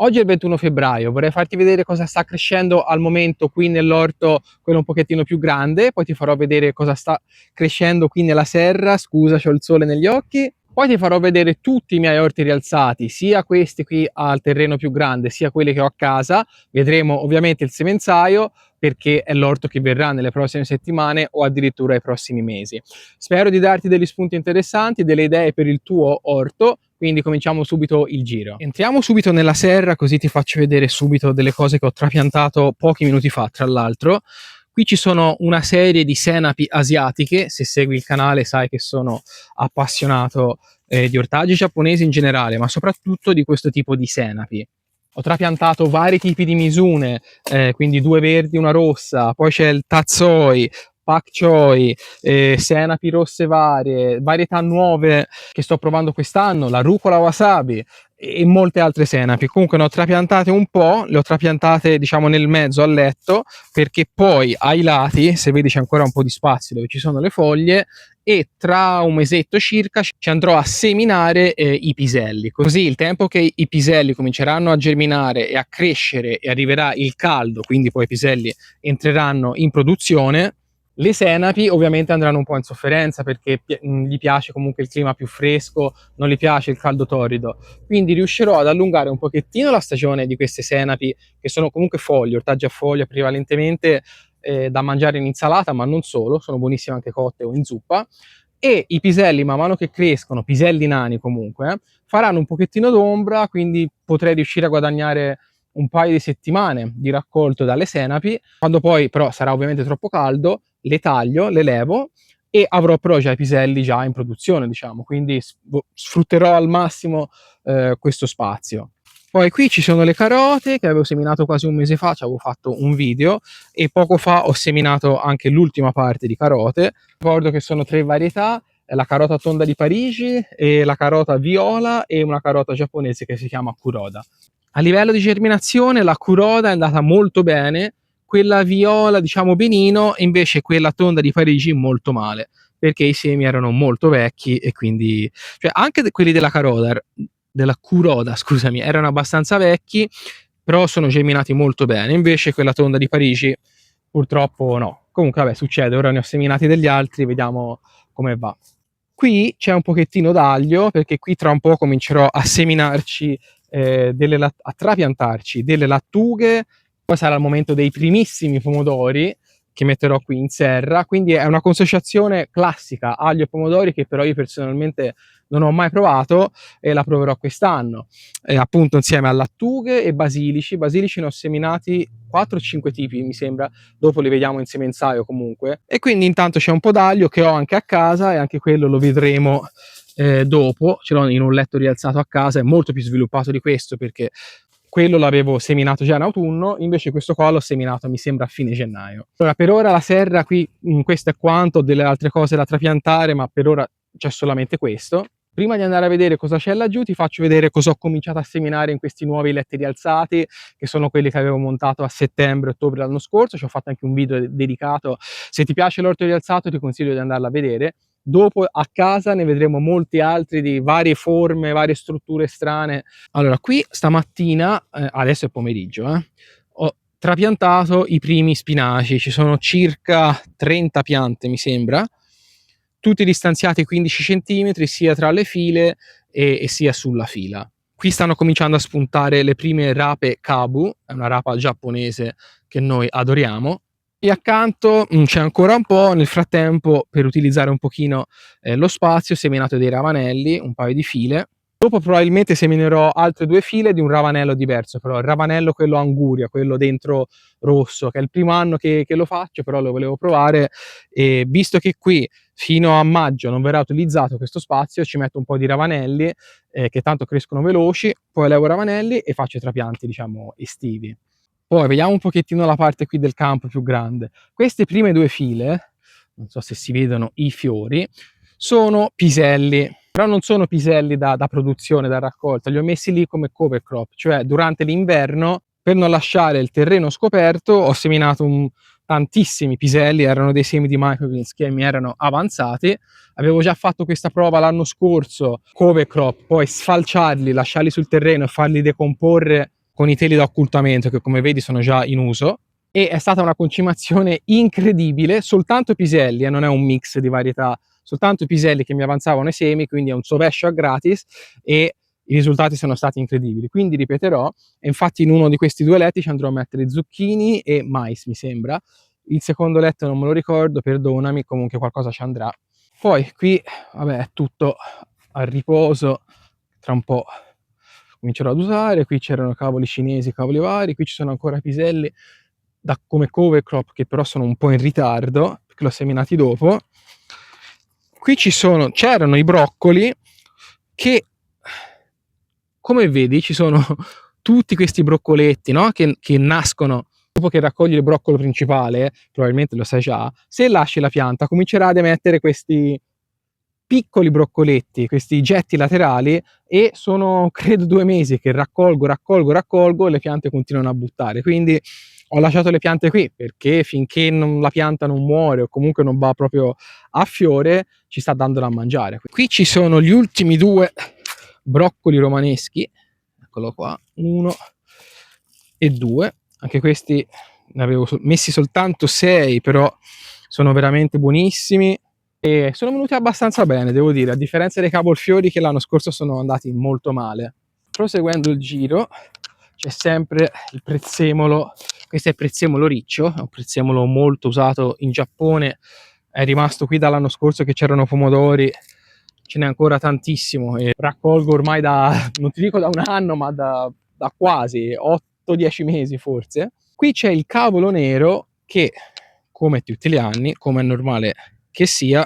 Oggi è il 21 febbraio, vorrei farti vedere cosa sta crescendo al momento qui nell'orto, quello un pochettino più grande, poi ti farò vedere cosa sta crescendo qui nella serra, scusa c'ho il sole negli occhi, poi ti farò vedere tutti i miei orti rialzati, sia questi qui al terreno più grande, sia quelli che ho a casa, vedremo ovviamente il semenzaio, perché è l'orto che verrà nelle prossime settimane o addirittura ai prossimi mesi. Spero di darti degli spunti interessanti, delle idee per il tuo orto, quindi cominciamo subito il giro. Entriamo subito nella serra così ti faccio vedere subito delle cose che ho trapiantato pochi minuti fa, tra l'altro. Qui ci sono una serie di senapi asiatiche, se segui il canale sai che sono appassionato di ortaggi giapponesi in generale, ma soprattutto di questo tipo di senapi. Ho trapiantato vari tipi di misune, quindi 2 verdi e una rossa, poi c'è il tatsoi, pak choi, senapi rosse varie, varietà nuove che sto provando quest'anno, la rucola wasabi e molte altre senapi. Comunque ne ho trapiantate un po', le ho trapiantate diciamo nel mezzo al letto, perché poi ai lati, se vedi c'è ancora un po' di spazio dove ci sono le foglie, e tra un mesetto circa ci andrò a seminare i piselli. Così il tempo che i piselli cominceranno a germinare e a crescere e arriverà il caldo, quindi poi i piselli entreranno in produzione, le senapi ovviamente andranno un po' in sofferenza perché gli piace comunque il clima più fresco, non gli piace il caldo torrido. Quindi riuscirò ad allungare un pochettino la stagione di queste senapi, che sono comunque foglie, ortaggi a foglia prevalentemente, da mangiare in insalata, ma non solo, sono buonissime anche cotte o in zuppa. E i piselli, man mano che crescono, piselli nani comunque, faranno un pochettino d'ombra, quindi potrei riuscire a guadagnare un paio di settimane di raccolto dalle senapi. Quando poi però sarà ovviamente troppo caldo, le taglio, le levo e avrò però già i piselli già in produzione, diciamo, quindi sfrutterò al massimo questo spazio. Poi qui ci sono le carote che avevo seminato quasi un mese fa, ci avevo fatto un video, e poco fa ho seminato anche l'ultima parte di carote. Ricordo che sono 3 varietà, la carota tonda di Parigi, e la carota viola e una carota giapponese che si chiama Kuroda. A livello di germinazione la Kuroda è andata molto bene, quella viola diciamo benino, e invece quella tonda di Parigi molto male, perché i semi erano molto vecchi e quindi, cioè anche quelli della Kuroda, scusami, erano abbastanza vecchi, però sono germinati molto bene. Invece quella tonda di Parigi purtroppo no. Comunque vabbè, succede, ora ne ho seminati degli altri, vediamo come va. Qui c'è un pochettino d'aglio, perché qui tra un po' comincerò a seminarci, a trapiantarci delle lattughe, poi sarà il momento dei primissimi pomodori che metterò qui in serra, quindi è una consociazione classica aglio e pomodori che però io personalmente non ho mai provato e la proverò quest'anno, appunto insieme a lattughe e basilici. Basilici ne ho seminati 4-5 tipi mi sembra, dopo li vediamo in semenzaio comunque. E quindi intanto c'è un po' d'aglio che ho anche a casa e anche quello lo vedremo dopo, ce l'ho in un letto rialzato a casa, è molto più sviluppato di questo perché quello l'avevo seminato già in autunno, invece questo qua l'ho seminato mi sembra a fine gennaio. Allora per ora la serra qui, questo è quanto, ho delle altre cose da trapiantare, ma per ora c'è solamente questo. Prima di andare a vedere cosa c'è laggiù ti faccio vedere cosa ho cominciato a seminare in questi nuovi letti rialzati, che sono quelli che avevo montato a settembre-ottobre l'anno scorso. Ci ho fatto anche un video dedicato. Se ti piace l'orto rialzato ti consiglio di andarla a vedere. Dopo a casa ne vedremo molti altri di varie forme, varie strutture strane. Allora qui stamattina, adesso è pomeriggio, ho trapiantato i primi spinaci, ci sono circa 30 piante mi sembra, tutti distanziati 15 cm sia tra le file e sia sulla fila. Qui stanno cominciando a spuntare le prime rape kabu, è una rapa giapponese che noi adoriamo, e accanto c'è ancora un po'. Nel frattempo, per utilizzare un pochino lo spazio, ho seminato dei ravanelli, un paio di file. Dopo probabilmente seminerò altre 2 file di un ravanello diverso, però il ravanello quello anguria, quello dentro rosso, che è il primo anno che lo faccio, però lo volevo provare, e visto che qui fino a maggio non verrà utilizzato questo spazio, ci metto un po' di ravanelli che tanto crescono veloci, poi levo i ravanelli e faccio i trapianti diciamo estivi. Poi vediamo un pochettino la parte qui del campo più grande. Queste prime 2 file, non so se si vedono i fiori, sono piselli, però non sono piselli da produzione, da raccolta, li ho messi lì come cover crop, cioè durante l'inverno, per non lasciare il terreno scoperto, ho seminato tantissimi piselli, erano dei semi di microgreens che mi erano avanzati. Avevo già fatto questa prova l'anno scorso, cover crop, poi sfalciarli, lasciarli sul terreno e farli decomporre con i teli da occultamento che come vedi sono già in uso, e è stata una concimazione incredibile, soltanto piselli, non è un mix di varietà, soltanto piselli che mi avanzavano i semi, quindi è un sovescio a gratis e i risultati sono stati incredibili. Quindi ripeterò, e infatti in uno di questi 2 letti ci andrò a mettere zucchini e mais, mi sembra. Il secondo letto non me lo ricordo, perdonami, comunque qualcosa ci andrà. Poi qui, vabbè, è tutto a riposo, tra un po' comincerò ad usare. Qui c'erano cavoli cinesi, cavoli vari, qui ci sono ancora piselli da come cover crop che però sono un po' in ritardo perché l'ho seminati dopo. Qui c'erano i broccoli che, come vedi, ci sono tutti questi broccoletti, no? che nascono dopo che raccogli il broccolo principale, probabilmente lo sai già. Se lasci la pianta comincerà ad emettere questi piccoli broccoletti, questi getti laterali, e sono credo 2 mesi che raccolgo e le piante continuano a buttare. Quindi ho lasciato le piante qui perché finché la pianta non muore o comunque non va proprio a fiore ci sta dando da mangiare. Qui ci sono gli ultimi 2 broccoli romaneschi, eccolo qua, 1 e 2, anche questi ne avevo messi soltanto 6, però sono veramente buonissimi e sono venuti abbastanza bene, devo dire, a differenza dei cavolfiori che l'anno scorso sono andati molto male. Proseguendo il giro c'è sempre il prezzemolo. Questo è il prezzemolo riccio, è un prezzemolo molto usato in Giappone, è rimasto qui dall'anno scorso che c'erano pomodori, ce n'è ancora tantissimo e raccolgo ormai non ti dico da 1 anno, ma da quasi 8-10 mesi forse. Qui c'è il cavolo nero che, come tutti gli anni, come è normale che sia,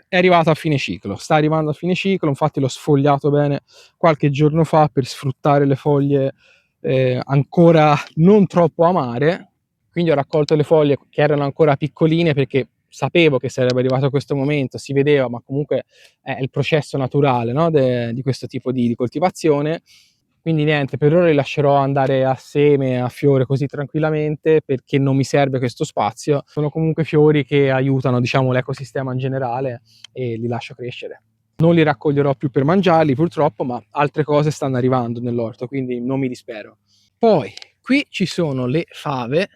è arrivato a fine ciclo, sta arrivando a fine ciclo. Infatti l'ho sfogliato bene qualche giorno fa per sfruttare le foglie ancora non troppo amare, quindi ho raccolto le foglie che erano ancora piccoline perché sapevo che sarebbe arrivato a questo momento, si vedeva, ma comunque è il processo naturale, no? Di questo tipo di coltivazione. Quindi niente, per ora li lascerò andare a seme, a fiore così tranquillamente perché non mi serve questo spazio. Sono comunque fiori che aiutano, diciamo, l'ecosistema in generale e li lascio crescere. Non li raccoglierò più per mangiarli purtroppo, ma altre cose stanno arrivando nell'orto, quindi non mi dispero. Poi qui ci sono le fave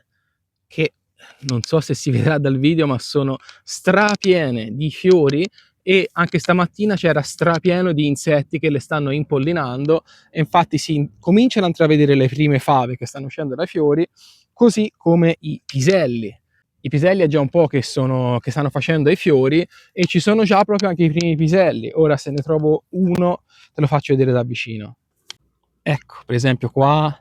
che non so se si vedrà dal video, ma sono strapiene di fiori e anche stamattina c'era strapieno di insetti che le stanno impollinando e infatti si cominciano a intravedere le prime fave che stanno uscendo dai fiori, così come i piselli. I piselli è già un po' che stanno facendo i fiori e ci sono già proprio anche i primi piselli. Ora se ne trovo uno te lo faccio vedere da vicino. Ecco, per esempio qua,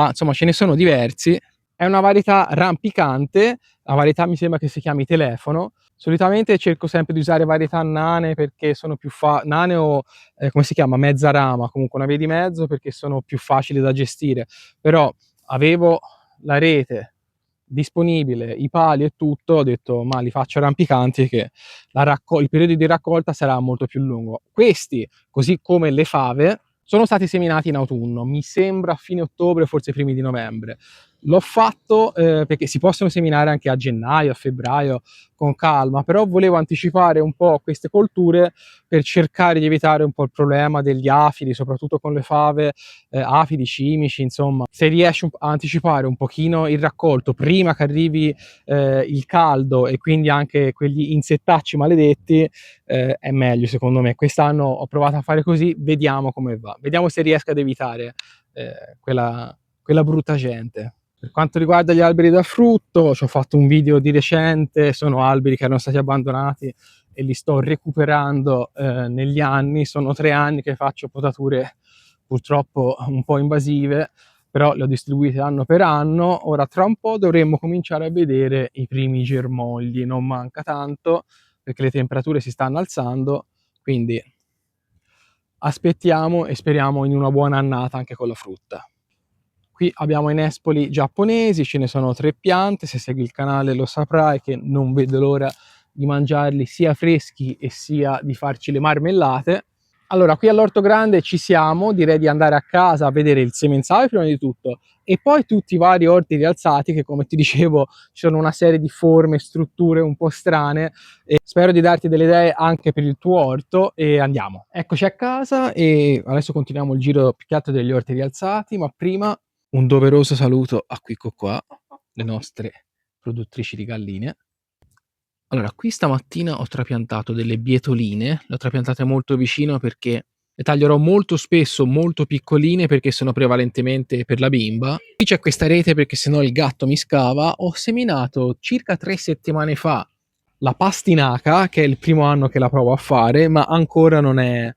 insomma ce ne sono diversi. È una varietà rampicante, la varietà mi sembra che si chiami telefono. Solitamente cerco sempre di usare varietà nane perché sono più nane o come si chiama, mezza rama, comunque una via di mezzo, perché sono più facili da gestire. Però avevo la rete disponibile, i pali e tutto, ho detto ma li faccio rampicanti che il periodo di raccolta sarà molto più lungo. Questi, così come le fave, sono stati seminati in autunno, mi sembra a fine ottobre, forse primi di novembre. L'ho fatto perché si possono seminare anche a gennaio, a febbraio, con calma, però volevo anticipare un po' queste colture per cercare di evitare un po' il problema degli afidi, soprattutto con le fave, afidi, cimici, insomma. Se riesci a anticipare un pochino il raccolto prima che arrivi il caldo e quindi anche quegli insettacci maledetti, è meglio secondo me. Quest'anno ho provato a fare così, vediamo come va, vediamo se riesco ad evitare quella brutta gente. Per quanto riguarda gli alberi da frutto, ci ho fatto un video di recente, sono alberi che erano stati abbandonati e li sto recuperando negli anni. Sono 3 anni che faccio potature purtroppo un po' invasive, però le ho distribuite anno per anno. Ora tra un po' dovremmo cominciare a vedere i primi germogli, non manca tanto perché le temperature si stanno alzando, quindi aspettiamo e speriamo in una buona annata anche con la frutta. Qui abbiamo i nespoli giapponesi, ce ne sono 3 piante, se segui il canale lo saprai che non vedo l'ora di mangiarli sia freschi e sia di farci le marmellate. Allora, qui all'Orto Grande ci siamo, direi di andare a casa a vedere il semenzale prima di tutto e poi tutti i vari orti rialzati che, come ti dicevo, ci sono una serie di forme, strutture un po' strane e spero di darti delle idee anche per il tuo orto e andiamo. Eccoci a casa e adesso continuiamo il giro più che altro degli orti rialzati, ma prima un doveroso saluto a Quicco Qua, le nostre produttrici di galline. Allora, qui stamattina ho trapiantato delle bietoline, le ho trapiantate molto vicino perché le taglierò molto spesso, molto piccoline perché sono prevalentemente per la bimba. Qui c'è questa rete perché sennò il gatto mi scava. Ho seminato circa 3 settimane fa la pastinaca, che è il primo anno che la provo a fare, ma ancora non è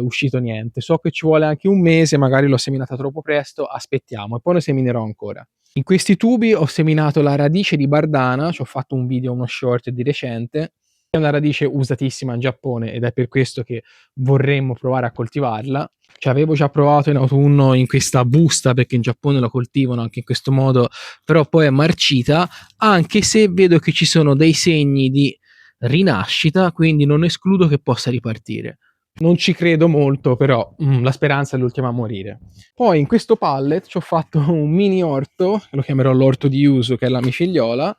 uscito niente. So che ci vuole anche un mese, magari l'ho seminata troppo presto, aspettiamo e poi ne seminerò ancora. In questi tubi ho seminato la radice di bardana, ci ho fatto un video, uno short di recente. È una radice usatissima in Giappone ed è per questo che vorremmo provare a coltivarla. Ci avevo già provato in autunno in questa busta perché in Giappone lo coltivano anche in questo modo, però poi è marcita, anche se vedo che ci sono dei segni di rinascita, quindi non escludo che possa ripartire. Non ci credo molto, però la speranza è l'ultima a morire. Poi in questo pallet ci ho fatto un mini orto, lo chiamerò l'orto di Yuzu, che è la mia figliola,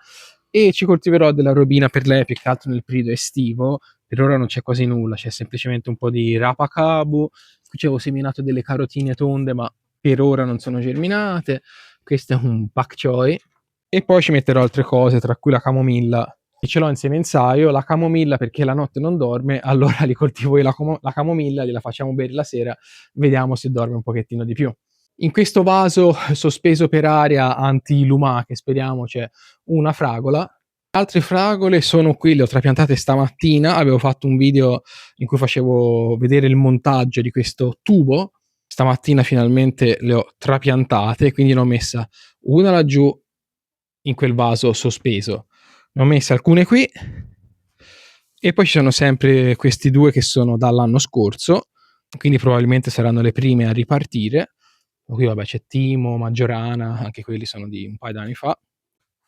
e ci coltiverò della robina per lei, più che altro nel periodo estivo. Per ora non c'è quasi nulla, c'è semplicemente un po' di rapakabu. Qui ci avevo seminato delle carotine tonde, ma per ora non sono germinate. Questo è un pak choi. E poi ci metterò altre cose, tra cui la camomilla. E ce l'ho in semenzaio, la camomilla perché la notte non dorme, allora li coltivo io la camomilla, gliela facciamo bere la sera, vediamo se dorme un pochettino di più. In questo vaso sospeso per aria anti-lumache, speriamo, c'è una fragola. Altre fragole sono qui, le ho trapiantate stamattina, avevo fatto un video in cui facevo vedere il montaggio di questo tubo. Stamattina finalmente le ho trapiantate, quindi ne ho messa una laggiù in quel vaso sospeso. Ne ho messe alcune qui e poi ci sono sempre questi due che sono dall'anno scorso, quindi probabilmente saranno le prime a ripartire. Qui vabbè c'è Timo, Maggiorana, anche quelli sono di un paio d'anni fa.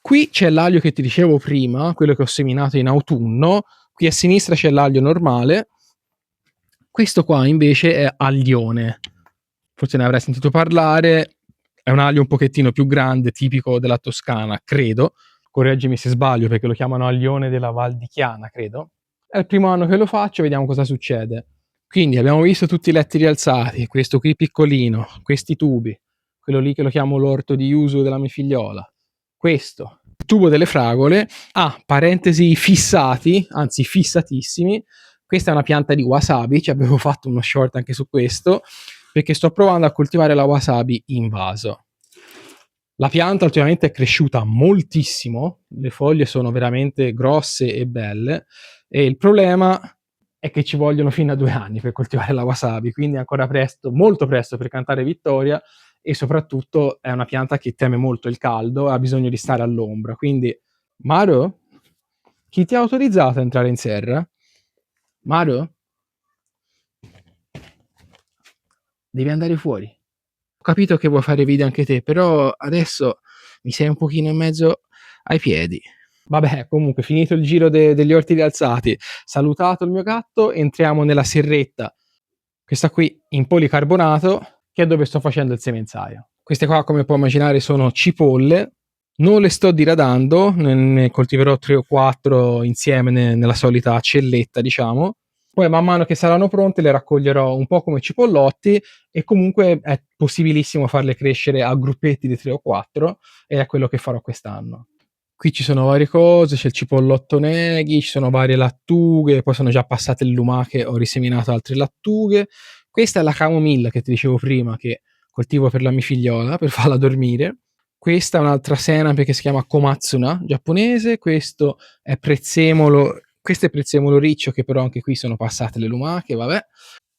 Qui c'è l'aglio che ti dicevo prima, quello che ho seminato in autunno. Qui a sinistra c'è l'aglio normale. Questo qua invece è aglione. Forse ne avrai sentito parlare. È un aglio un pochettino più grande, tipico della Toscana, credo. Correggimi se sbaglio perché lo chiamano aglione della Val di Chiana, credo. È il primo anno che lo faccio, vediamo cosa succede. Quindi abbiamo visto tutti i letti rialzati, questo qui piccolino, questi tubi, quello lì che lo chiamo l'orto di uso della mia figliola, questo, il tubo delle fragole, parentesi fissati, anzi fissatissimi, questa è una pianta di wasabi, ci avevo fatto uno short anche su questo, perché sto provando a coltivare la wasabi in vaso. La pianta ultimamente è cresciuta moltissimo, le foglie sono veramente grosse e belle, e il problema è che ci vogliono fino a 2 anni per coltivare la wasabi, quindi è ancora presto, molto presto per cantare vittoria, e soprattutto è una pianta che teme molto il caldo e ha bisogno di stare all'ombra. Quindi, Maru, chi ti ha autorizzato a entrare in serra? Maru? Devi andare fuori. Ho capito che vuoi fare video anche te, però adesso mi sei un pochino in mezzo ai piedi. Vabbè, comunque, finito il giro degli orti rialzati, salutato il mio gatto, entriamo nella serretta, questa qui in policarbonato, che è dove sto facendo il semenzaio. Queste qua, come puoi immaginare, sono cipolle. Non le sto diradando, ne coltiverò 3 o 4 insieme nella solita celletta, diciamo. Poi man mano che saranno pronte le raccoglierò un po' come cipollotti e comunque è possibilissimo farle crescere a gruppetti di 3 o 4 ed è quello che farò quest'anno. Qui ci sono varie cose, c'è il cipollotto neghi, ci sono varie lattughe, poi sono già passate le lumache, ho riseminato altre lattughe. Questa è la camomilla che ti dicevo prima, che coltivo per la mia figliola, per farla dormire. Questa è un'altra senape che si chiama Komatsuna, giapponese. Questo è prezzemolo riccio, che però anche qui sono passate le lumache, vabbè.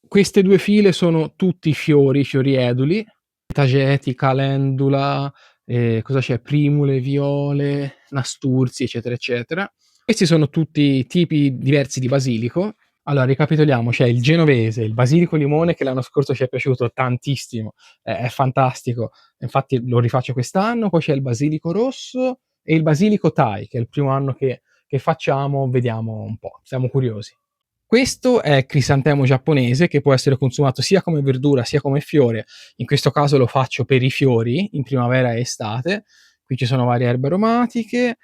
Queste due file sono tutti fiori eduli, tageti, calendula, cosa c'è? Primule, viole, nasturzi, eccetera, eccetera. Questi sono tutti tipi diversi di basilico. Allora, ricapitoliamo, c'è il genovese, il basilico limone che l'anno scorso ci è piaciuto tantissimo, è fantastico, infatti lo rifaccio quest'anno. Poi c'è il basilico rosso e il basilico Thai, che è il primo anno che facciamo, vediamo un po', siamo curiosi. Questo è crisantemo giapponese che può essere consumato sia come verdura sia come fiore. In questo caso lo faccio per i fiori in primavera e estate. Qui ci sono varie erbe aromatiche.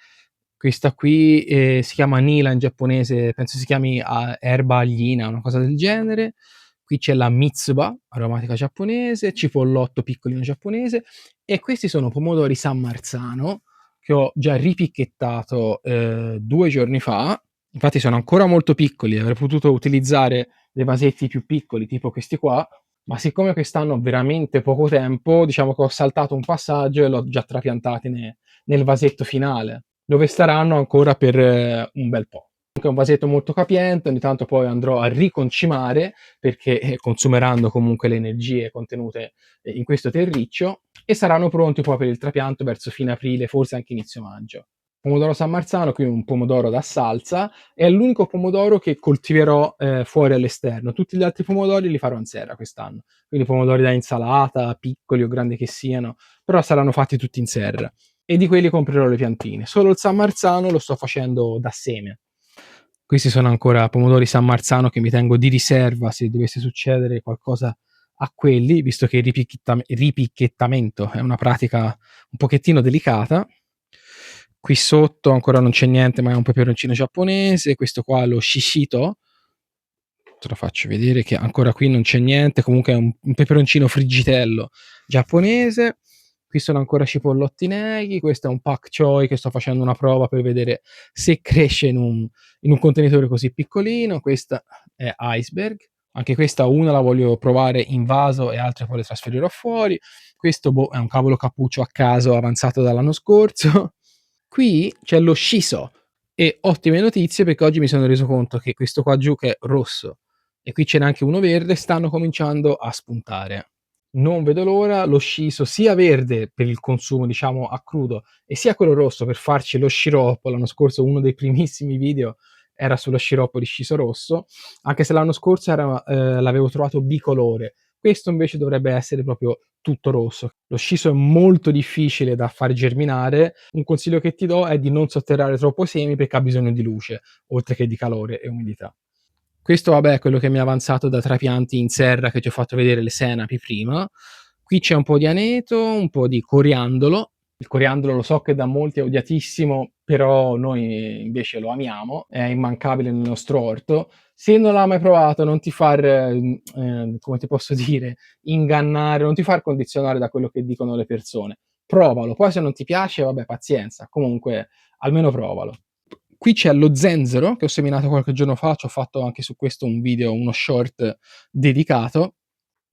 Questa qui si chiama Nila in giapponese, penso si chiami erba aglina, una cosa del genere. Qui c'è la Mitsuba, aromatica giapponese, cipollotto piccolino giapponese, e questi sono pomodori San Marzano che ho già ripicchettato 2 giorni fa. Infatti sono ancora molto piccoli, avrei potuto utilizzare dei vasetti più piccoli, tipo questi qua, ma siccome quest'anno ho veramente poco tempo, diciamo che ho saltato un passaggio e l'ho già trapiantati nel vasetto finale, dove staranno ancora per un bel po'. È un vasetto molto capiente, ogni tanto poi andrò a riconcimare perché consumeranno comunque le energie contenute in questo terriccio e saranno pronti poi per il trapianto verso fine aprile, forse anche inizio maggio. Pomodoro San Marzano, qui un pomodoro da salsa, è l'unico pomodoro che coltiverò fuori all'esterno. Tutti gli altri pomodori li farò in serra quest'anno, quindi pomodori da insalata, piccoli o grandi che siano, però saranno fatti tutti in serra. E di quelli comprerò le piantine. Solo il San Marzano lo sto facendo da seme. Questi sono ancora pomodori San Marzano che mi tengo di riserva se dovesse succedere qualcosa a quelli, visto che il ripicchettamento è una pratica un pochettino delicata. Qui sotto ancora non c'è niente, ma è un peperoncino giapponese. Questo qua è lo shishito. Te lo faccio vedere che ancora qui non c'è niente. Comunque è un peperoncino friggitello giapponese. Qui sono ancora cipollotti neghi. Questo è un pak choi che sto facendo una prova per vedere se cresce in un contenitore così piccolino. Questa è iceberg. Anche questa una la voglio provare in vaso e altre poi le trasferirò fuori. Questo è un cavolo cappuccio a caso avanzato dall'anno scorso. Qui c'è lo shiso e ottime notizie perché oggi mi sono reso conto che questo qua giù che è rosso e qui ce n'è anche uno verde stanno cominciando a spuntare. Non vedo l'ora, lo shiso sia verde per il consumo diciamo a crudo e sia quello rosso per farci lo sciroppo. L'anno scorso uno dei primissimi video era sullo sciroppo di shiso rosso, anche se l'anno scorso l'avevo trovato bicolore. Questo invece dovrebbe essere proprio tutto rosso. Lo sciso è molto difficile da far germinare. Un consiglio che ti do è di non sotterrare troppo i semi perché ha bisogno di luce, oltre che di calore e umidità. Questo vabbè è quello che mi è avanzato da trapianti in serra che ti ho fatto vedere le senapi prima. Qui c'è un po' di aneto, un po' di coriandolo. Il coriandolo lo so che da molti è odiatissimo, però noi invece lo amiamo, è immancabile nel nostro orto. Se non l'hai mai provato, non ti far, come ti posso dire, ingannare, non ti far condizionare da quello che dicono le persone. Provalo, poi se non ti piace, vabbè, pazienza, comunque almeno provalo. Qui c'è lo zenzero che ho seminato qualche giorno fa, ci ho fatto anche su questo un video, uno short dedicato.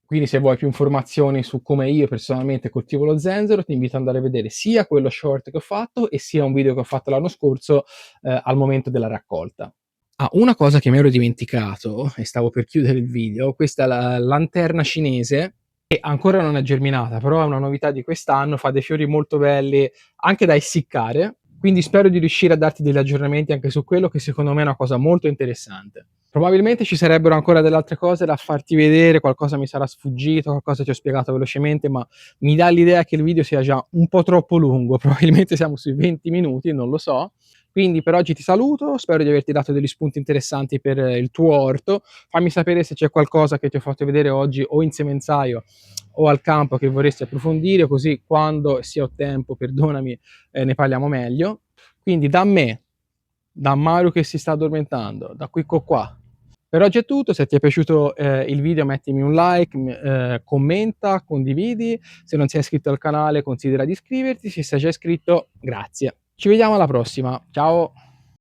Quindi se vuoi più informazioni su come io personalmente coltivo lo zenzero, ti invito ad andare a vedere sia quello short che ho fatto e sia un video che ho fatto l'anno scorso al momento della raccolta. Ah, una cosa che mi ero dimenticato e stavo per chiudere il video, questa è la lanterna cinese che ancora non è germinata, però è una novità di quest'anno, fa dei fiori molto belli anche da essiccare, quindi spero di riuscire a darti degli aggiornamenti anche su quello che secondo me è una cosa molto interessante. Probabilmente ci sarebbero ancora delle altre cose da farti vedere, qualcosa mi sarà sfuggito, qualcosa ti ho spiegato velocemente, ma mi dà l'idea che il video sia già un po' troppo lungo, probabilmente siamo sui 20 minuti, non lo so. Quindi per oggi ti saluto, spero di averti dato degli spunti interessanti per il tuo orto. Fammi sapere se c'è qualcosa che ti ho fatto vedere oggi o in semenzaio o al campo che vorresti approfondire, così quando sia ho tempo, perdonami, ne parliamo meglio. Quindi da me, da Mario che si sta addormentando, da Quicco qua. Per oggi è tutto, se ti è piaciuto il video mettimi un like, commenta, condividi, se non sei iscritto al canale considera di iscriverti, se sei già iscritto grazie. Ci vediamo alla prossima, ciao!